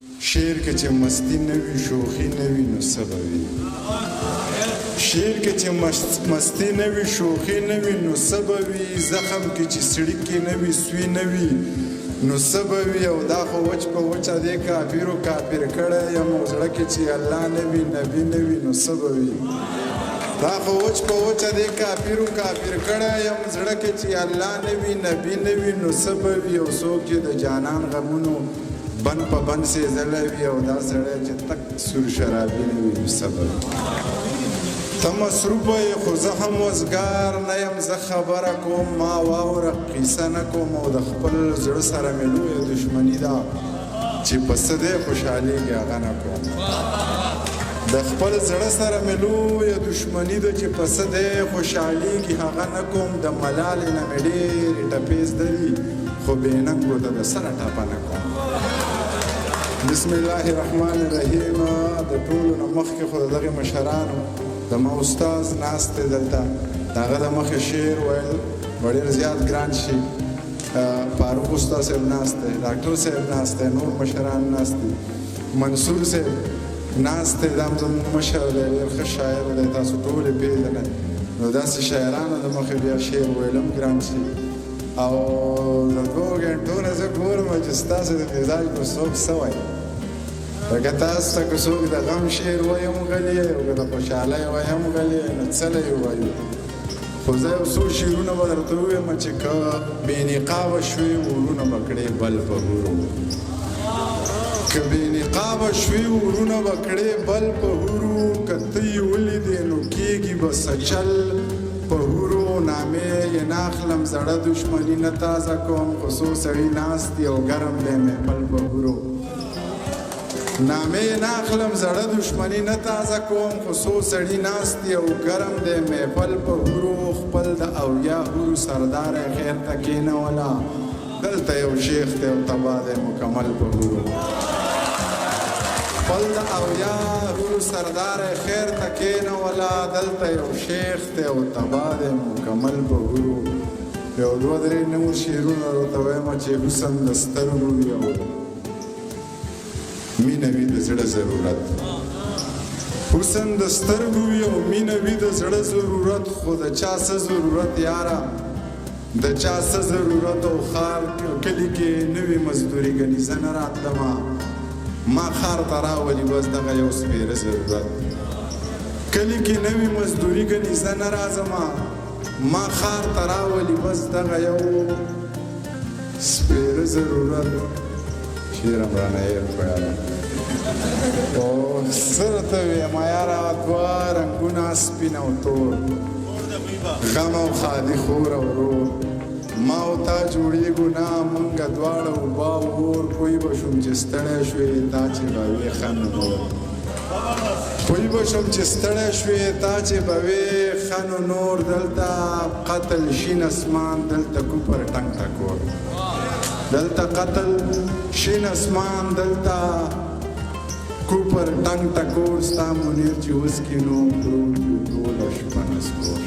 شعر کې چې مستی نه وي شوخي نه وي نو څه به وي شعر کې چې مستی نه وي شوخي نه وي نو څه به وي زخم کې چې څړیکې نه وي سوی نه وي نو څه به وي او دا خو وچ په وچه دې کافر کړی یم او زړه کې چې الله نه وي نبي نه وي نو څه به وي دا خو وچ په وچه دې کافر کړی یم زړه کې چې الله نه وي نبي نه وي نو څه به وي او څوک چې د جانان غمونو بن په بن سي زله وي او دا سړی چې تک سور شرابي نه وي نو څه به وي ته مصروفه یې خو زه هم وزګار نه یم زه خبره کوم ما واوره قیسه نه کوم او د خپل زړه سره مې لویه دښمني ده چې په څه دی خوشحالېږي هغه نه کوم د خپل زړه سره مې لویه دښمني ده چې په څه دی خوشحالېږي هغه نه کوم د ملالې نه مې ډېرې ټپې زده دي خو بېننګو ته د سره ټاپه نه کوم بسم الله الرحمن الرحیم د ټولو نه مخکې خو د دغې مشرانو زما استاز ناست دی دلته د هغه د مخې شعر ویل به ډېر زیات ګران شي فاروق استاد صاحب ناست دی ډاکټر صاحب ناست دی نور مشران ناست دي منصور صاحب ناست دی دا هم زموږ مشر دی ډېر ښه شاعر دی تاسو ټول یې پېژنئ نو داسې شاعرانو د مخې بیا شعر ویل هم ګران شي او د دوو ګنټو نه زه ګورم چې ستاسو د مزاج به څوک څه وایي لکه تاسو ته که څوک د غم شعر وایي هم غلی یې او که د خوشحالۍ وایي هم غلی یې نو څه له یې وایو خو زه یو څو شعرونه به درته ووایم چې که بې نقابه شوې ورونه به کړې بل په هورو که بې نقابه شوې ورونه به کړې بل په هورو که ته یې ولیدې نو کېږي به سچل په هورو نامې یې ناخلم زړه دښمني نه تازه کوم خو څو سړي ناست دي او ګرم دی محفل په هورو نامې ناخلم زړه دښمني نه تازه کوم خو څو سړي ناست دي او ګرم دی محفل په هورو خپل د اویا هورو سردار خیر ته کېنوله دلته یو شیخ دی او تباه دی مکمل په هورو خپل د اویا هورو سردار خیر ته کېنوله دلته یو شیخ دی او تباه دی مکمل په هورو یو دوه درې نور شعرونه راته وایم چې حسن د سترګو وي او مینه وي د زړه ضرورت حسن د سترګو وي او مینه وي د زړه ضرورت خو د چا څه ضرورت یاره د چا څه ضرورت او ښار کلي کې نوې مزدوري ګنې زه نه راتلمه ما ښار ته راولي بس دغه یو سپېره ضرورت کلي کې نوې مزدوري ګنې زه نه راځمه ما ښار ته راولي بس دغه یو سپېره ضرورت شعر هم رانه هېر کړی او څه راته ویم یاره دوه رنګونه سپین او تور غم او ښادي خور او ورور ما او تا جوړېږو نه مونږه دواړه اوبه او اور پوی به شوم چې ستړی شوې تا چې به وې ښه نو نور پوی به شوم چې ستړی شوې تا چې به وې ښه نو نور دلته قتل شین اسمان دلته کوپر ټنګ ټکور دلته قتل شین اسمان دلته کوپر ټنګ ټکور ستا منیر چې اوس کې نو پروت یو ټوله شپه نسکور